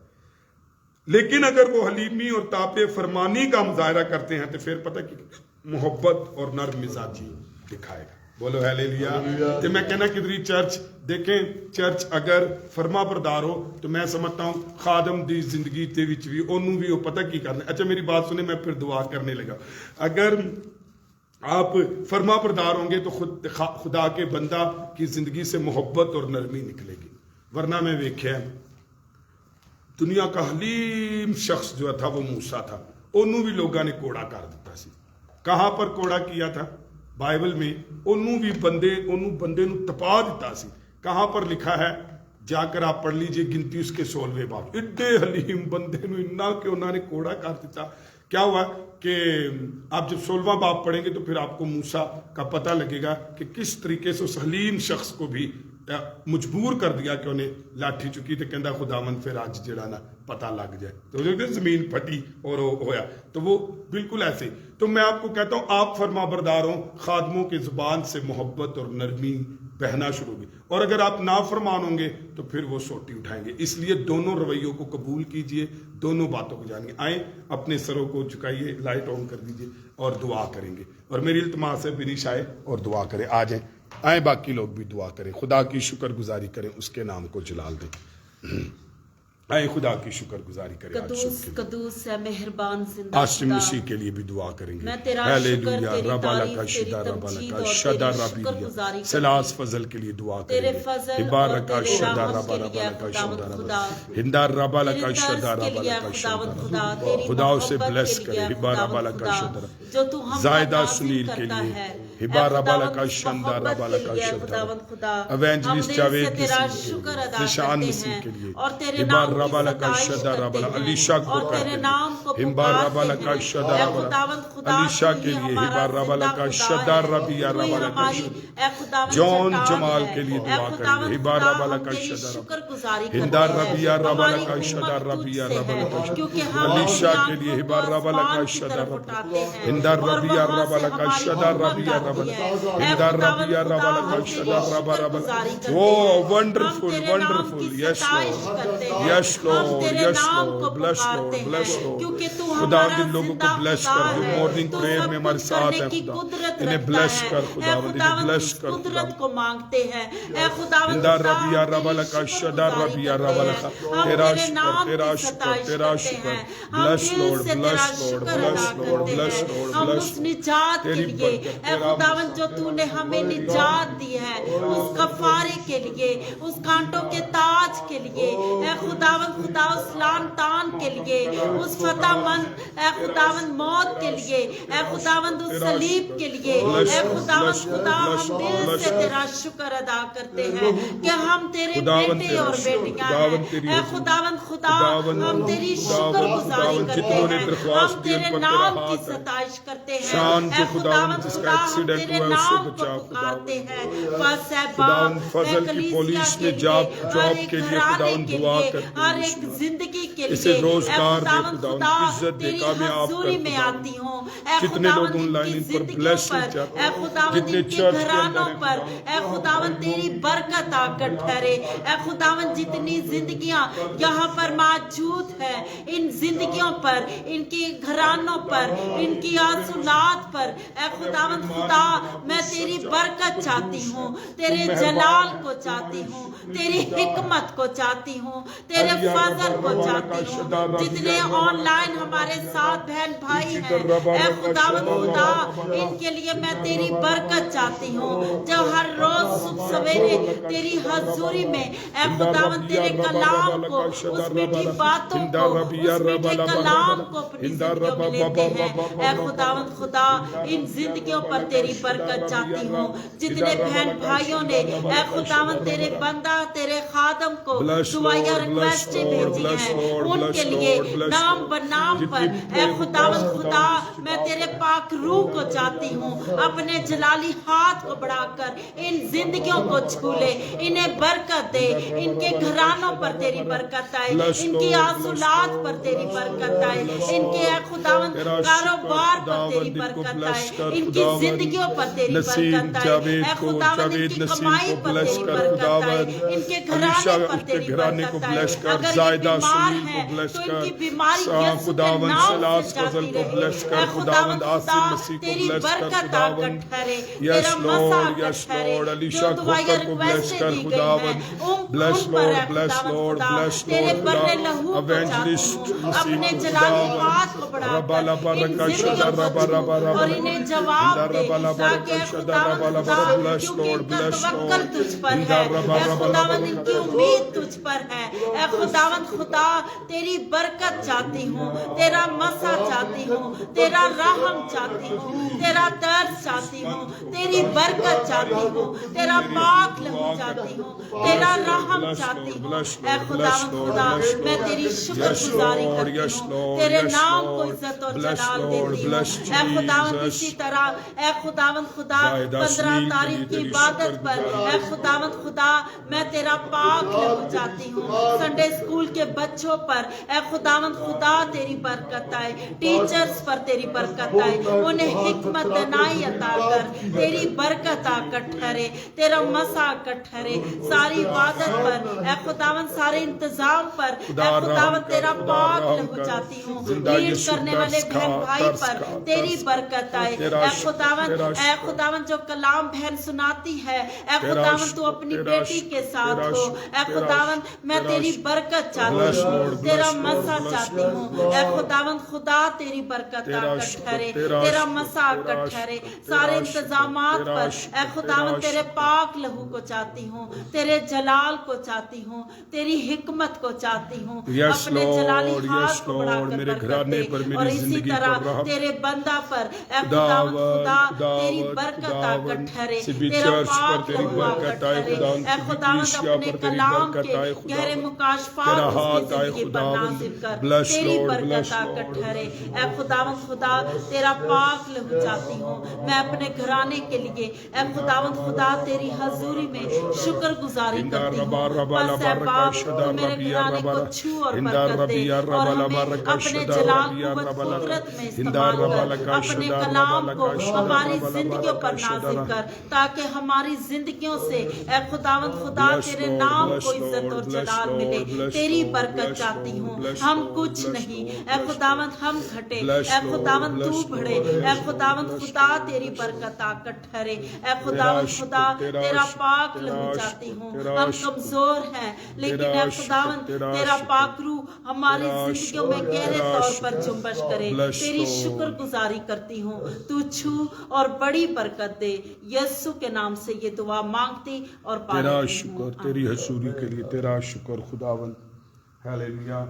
لیکن اگر وہ حلیمی اور طاعت فرمانی کا مظاہرہ کرتے ہیں تو پھر پتہ کہ محبت اور نرم مزاجی دکھائے گا. بولو ہیلیلویا. تو میں کہنا کدری چرچ دیکھیں, چرچ اگر فرما بردار ہو تو میں سمجھتا ہوں خادم دی زندگی تے وچ بھی انہوں بھی وہ پتہ کی کرنا. اچھا میری بات سنیں, میں پھر دعا کرنے لگا. اگر آپ فرما بردار ہوں گے تو خدا کے بندہ کی زندگی سے محبت اور نرمی نکلے گی. ورنہ میں ویکھیا دنیا کا حلیم شخص جو تھا وہ موسیٰ تھا, انہوں بھی لوگاں نے کوڑا کر دیتا سی. کہاں پر کوڑا کیا تھا؟ بائبل میں. انہوں بھی بندے نو تپا دیتا سی. کہاں پر لکھا ہے؟ جا کر آپ پڑھ لیجئے گنتی اس کے 16ویں باب. ایڈے حلیم بندے نو اتنا کہ انہوں نے کوڑا کر دیتا. کیا ہوا کہ آپ جب 16واں باب پڑھیں گے تو پھر آپ کو موسیٰ کا پتہ لگے گا کہ کس طریقے سے اس حلیم شخص کو بھی مجبور کر دیا کہ انہیں لاٹھی چکی تو کہندا خداوند پھر آج جڑا نا پتہ لگ جائے. تو زمین پھٹی اور ہویا. تو وہ بالکل ایسے. تو میں آپ کو کہتا ہوں آپ فرما بردار ہوں, خادموں کے زبان سے محبت اور نرمی بہنا شروع ہوگی. اور اگر آپ نافرمان ہوں گے تو پھر وہ سوٹی اٹھائیں گے. اس لیے دونوں رویوں کو قبول کیجئے, دونوں باتوں کو جانیے. آئیں اپنے سروں کو جھکائیے, لائٹ آن کر دیجئے اور دعا کریں گے. اور میری التماس ہے بنش آئے اور دعا کریں. آ جائیں, آئیں باقی لوگ بھی دعا کریں, خدا کی شکر گزاری کریں, اس کے نام کو جلال دیں. اے خدا کی شکر گزاری کریں آج
قدوس
صبح کے لیے۔
قدوس ہے مہربان زندہ
آسم
خدا۔
مسیح کے لیے بھی دعا کریں گے
میں تیرا
ہیلیلویا
شکر، تیری
ربا
تعریف،
لکا
تیری
شدا ربا
تمجید
لکا
اور
شدا
تیری
ربی
شکر گزاری
لیا
کرتے
سلاس فضل کے لیے دعا کریں
تیرے
گے
فضل اور
ہبارکا
تیرے
شدا
رحمت
ربا
کے
ربا
لیے
لکا
خداوند
شدا
خدا،
ربا ہندار ربا
تیری
لکا
طرز
شدا
کے
ربا
لیے
لکا
خداوند
شدا
خدا،
ربا
تیری
خدا اسے
محبت
بلیس
کے
کرے
لیے
ہبا ربا
خداوند
لکا
خدا،
شدا
جو تو ہم پر
زائدہ
نازل
سنیل کے
کرتا
لیے
ہے۔
ہبا
اے
ربا
خداوند
لکا شندا
محبت
ربا
کے
لکا
لیے
شدا
خداوند خدا، ہم
ایونجلسٹ
دل
جاوید
سے تیرا
مسیح کے
شکر
لیے
ادا
نشان
کرتے
مسیح
ہیں
کے لیے
اور تیرے
ہبا
نام
ربا
کی
لکا
ستائش
شدا ربا
کرتے ہیں
علیشا کو
اور تیرے
کرتے
نام کو
ہیں ہبا ربا
پکارتے
لکا
ہیں۔
شدا
اے
ربا
خداوند خدا،
علیشا
تو
کے
ہی
لیے
ہمارا
ہبا ربا
زندہ
لکا
خدا
شدا
ہے،
ربیا
تو ہی
ربا لکا
ہماری
شدا
اے خداوند
جون
چٹان
جمال
ہے۔
کے لیے
اے
دعا کریں
خداوند
گے ہبا
خدا،
ربا
ہم
لکا
تیری
شدا
شکر
ربا
گزاری کرتے
ہندا
ہیں۔
ربیا ربا
ہماری
لکا شدا
امت تجھ
ربیا
سے
ربا
ہے،
لکا
کیونکہ
شدا
ہم
علیشا
اپنی
کے لیے
آنکھوں
ہبا
کو
ربا لکا
آسمان کی
شدا
طرف
ربا
اٹھاتے ہیں
ہندا
اور
ربیا
وہاں
ربا
سے
لکا
ہماری
شدا
امت
ربیا ربا
آتی ہے۔ اے
ہندا
خداوند
ربیا
خدا،
ربا
ہم
لکا
تیری
شدا ربا
شکر
ربا
گزاری کرتے
وہ
ہیں۔ ہم
ونڈرفل
تیرے نام کی
ونڈرفل یس
ستائش کرتے ہیں۔
یس
ہم
لارڈ
تیرے
یس
نام
لارڈ
کو
بلیس
پکارتے
لارڈ
ہیں،
بلیس لارڈ
کیونکہ تو
خدا
ہمارا
ان لوگوں کو
زندہ
بلیس
خدا
کر جو
ہے۔
مارننگ
تو
پریئر
سب
میں ہمارے
کچھ
ساتھ
کرنے
ہے
کی
خدا
قدرت
انہیں
رکھتا
بلیس
ہے۔
کر
اے
خدا انہیں
خداوند
بلیس
اس
کر خدا
قدرت کو مانگتے ہیں۔ اے خداوند
ہندا
خدا،
ربیا
ہم
ربا
تیری
لکا
شکر
شدا
گزاری
ربیا
کرتے
ربا
ہیں۔
لکا
ہم
تیرا
تیرے
شکر
نام
تیرا
کی
شکر
ستائش
تیرا
کرتے
شکر
ہیں۔ ہم
بلیس
دل
لارڈ
سے
بلیس
تیرا
لارڈ
شکر
بلیس
ادا
لارڈ
کرتے
بلیس
ہیں۔
لارڈ
ہم
بلیس
اس نجات کے
تیری
لیے،
برکت
اے
تیرا
خداوند جو تو نے ہمیں نجات دی ہے، اس کفارے کے لیے، اس کانٹوں کے تاج کے لیے، اے خداوند خدا، اس لان تان کے لیے، اس فتح مند اے خداوند موت کے لیے، اے خداوند اس صلیب کے لیے، اے خداوند خدا، ہم دل سے تیرا شکر ادا کرتے ہیں کہ ہم تیرے بیٹے اور بیٹیاں ہیں۔ اے خداوند خدا، ہم تیری شکر گزاری کرتے ہیں، ہم تیرے نام کی ستائش کرتے ہیں۔
شان جو
اے
خداوند جس کا
خدا، ہم
ایکسیڈنٹ
تیرے
ہوا ہے
نام
اسے
کو
بچا
پکارتے ہیں۔
خداوند
بس اے
خداوند
باپ،
فضل
اے
کی
کلیسیا
پولیس
کے
میں
لیے،
جاب
ہر ایک
کے لیے
گھرانے
خداوند
کے
دعا
لیے،
کرتے
ہر
ہیں
ایک زندگی کے
اسے
لیے،
روزگار دے
خداوند
خداوند،
خدا،
عزت دے،
تیری
کامیاب کر
حضوری میں
خداوند۔
آتی ہوں۔ اے
جتنے
خداوند
لوگ ان
ان
لائن
کی
ان پر
زندگیوں
blessing
پر،
چاہتے
اے
ہیں،
خداوند
جتنے
ان کے
چرچ کے
گھرانوں
اندر ہیں
پر،
خداوند،
اے خداوند تیری برکت آ کر ٹھہرے۔ اے خداوند جتنی زندگیاں یہاں پر موجود ہیں، ان زندگیوں پر، ان کے گھرانوں پر، ان کی آنسولات پر، اے خداوند خدا، میں تیری برکت چاہتی ہوں، تیرے جلال کو چاہتی ہوں، تیری حکمت کو چاہتی ہوں، تیرے فضل کو چاہتی ہوں۔ جتنے آن لائن ہمارے ساتھ بہن بھائی ہیں، اے خداوند خدا، ان کے لیے میں تیری برکت چاہتی ہوں، جو ہر روز صبح سویرے تیری حضوری میں، اے خداوند تیرے کلام کو، اس میٹھی باتوں کو، اس میٹھے کلام کو اپنی زندگیوں میں لیتے ہیں۔ اے خداوند خدا، ان زندگیوں پر تیری برکت چاہتی ہوں۔ جتنے بہن بھائیوں نے، اے خداوند تیرے بندہ، تیرے خادم کو دعائیں ریکویسٹیں بھیجی ہیں، ان کے لیے نام بنام پر، اے خداوند خدا، میں تیرے پاک روح کو چاہتی ہوں، اپنے جلالی ہاتھ کو بڑھا کر ان زندگیوں کو چھو لے، انہیں برکت دے، ان کے گھرانوں پر تیری برکت آئے، ان کی آنسولات پر تیری برکت آئے، ان کے اے خداوند کاروبار پر تیری برکت آئے، ان کی زندگیوں پر تیری برکت آئے، اے خداوند ان کی کمائی پر تیری برکت آئے، ان کے گھرانے پر تیری برکت آئے، اگر یہ بیمار ہیں تو ان کی بیماری یسوع کے نام سے جاتی رہے، اے خداوند خدا، تیری برکت آ کر ٹھہرے، تیرا مسا آ کر ٹھہرے، جو دعائیں ریکویسٹیں دی گئی ہیں، ان پر اے خداوند خدا، تیرے بر لہو کو چاہتی ہوں، اپنے جلالی ہاتھ کو بڑھا کر ان زندگیوں کو چھو اور انہیں جواب دے، تاکہ اے خداوند خدا، کیونکہ ان کا توکل تجھ پر ہے، اے خداوند ان کی امید تجھ پر ہے، اے خداوند خدا، تیری برکت چاہتی ہوں، تیرا مسا چاہتی ہوں، تیرا رحم چاہتی ہوں، تیرا ترس چاہتی ہوں، تیری برکت چاہتی ہوں، تیرا پاک لہو چاہتی ہوں، تیرا رحم چاہتی ہوں۔ اے خداوند خدا، میں تیری شکر گزاری کرتی ہوں، تیرے نام کو عزت اور جلال دیتی ہوں۔ اے خداوند اسی طرح، اے خداوند خدا، 15 تاریخ کی عبادت پر، اے خداوند خدا، میں تیرا پاک لہو چاہتی ہوں، سنڈے اسکول کے بچوں پر، اے خداوند خدا، تیری برکت آئے، ٹیچرز پر تیری برکت آئے، انہیں حکمت دانائی عطا کر، تیری برکت آ کر ٹھہرے، تیرا مسا آ کر ٹھہرے، ساری عبادت پر، اے خداوند سارے انتظام پر، اے خداوند تیرا پاک لہو چاہتی ہوں، لیڈ کرنے والے بہن بھائی پر تیری برکت آئے، اے خداوند جو کلام بہن سناتی ہے، اے خداوند تو اپنی بیٹی کے ساتھ ہو، اے خداوند میں تیری برکت برکت چاہتی ہوں, تیرا مسا چاہتی ہوں. اے خداوند خدا تیری برکت آ کر ٹھہرے, تیرا مسا آ کر ٹھہرے سارے انتظامات پر. اے خداوند تیرے پاک لہو کو چاہتی ہوں, تیرے جلال کو چاہتی ہوں, تیری حکمت کو چاہتی ہوں. اپنے جلالی ہاتھ کو بڑھا کر برکت دے, اور اسی طرح تیرے بندہ پر اے خداوند خدا تیری برکت آ کر ٹھہرے, تیرا پاک لہو آ کر ٹھہرے. اے خداوند اپنے کلام کے گہرے مکاشفات اس کی زندگی پر نازل کر, تیری برکت آ کر ٹھہرے. اے خداوند خدا تیرا پاک لہو چاہتی ہوں میں اپنے گھرانے کے لیے. اے خداوند خدا تیری حضوری میں شکر گزاری کرتی ہوں. بس اے باپ تو میرے گھرانے کو چھو اور برکت دے, اور ہمیں اپنے جلال قوت قدرت میں استعمال کر, اپنے کلام کو ہماری زندگیوں پر نازل کر, تاکہ ہماری زندگیوں سے اے خداوند خدا تیرے نام کو عزت اور جلال ملے. تیری برکت چاہتی ہوں, ہم کچھ نہیں اے خداوند, ہم گھٹے اے خداوند تو بڑھے. اے خداوند خدا تیری برکت آ کر ٹھہرے. اے خداوند خدا تیرا پاک لہو چاہتی ہوں, ہم کمزور ہیں لیکن اے خداوند تیرا پاک روح ہماری زندگیوں میں گہرے طور پر جنبش کرے. تیری شکر گزاری کرتی ہوں, تو چھو اور بڑی برکت دے. یسوع کے نام سے یہ دعا مانگتی اور
تیرا
پاتی ہوں.
شکر, تیری حضوری کے لیے تیرا شکر خداوند. ہیلیلویا.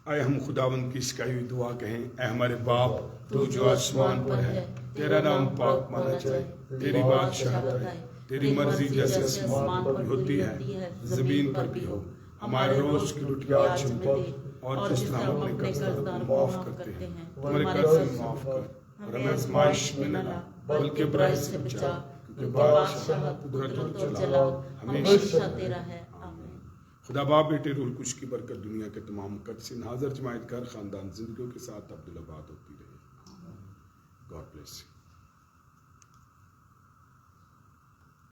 آئے ہم خداوند کی سکھائی ہوئی دعا کہیں. اے ہمارے باپ تو جو آسمان پر ہے, تیرا نام پاک مانا جائے, تیری بادشاہت ہے, تیری مرضی جیسے آسمان پر ہوتی ہے زمین پر بھی ہو. ہمارے روز کی روٹی آج ہم دے, اور جس طرح ہم اپنے قرضداروں کو معاف کرتے ہیں ہمارے قرض ہمیں معاف کر, اور ہمیں آزمائش میں نہ لا بلکہ برائی سے بچا, کیونکہ بادشاہت قدرت اور جلال ہمیشہ تیرا ہے. خدا باپ بیٹے روح القدس کی برکت دنیا کے تمام مقدسین حاضر جماعت گھر خاندان زندگیوں کے ساتھ عبدالآباد ہوتی رہے. God bless.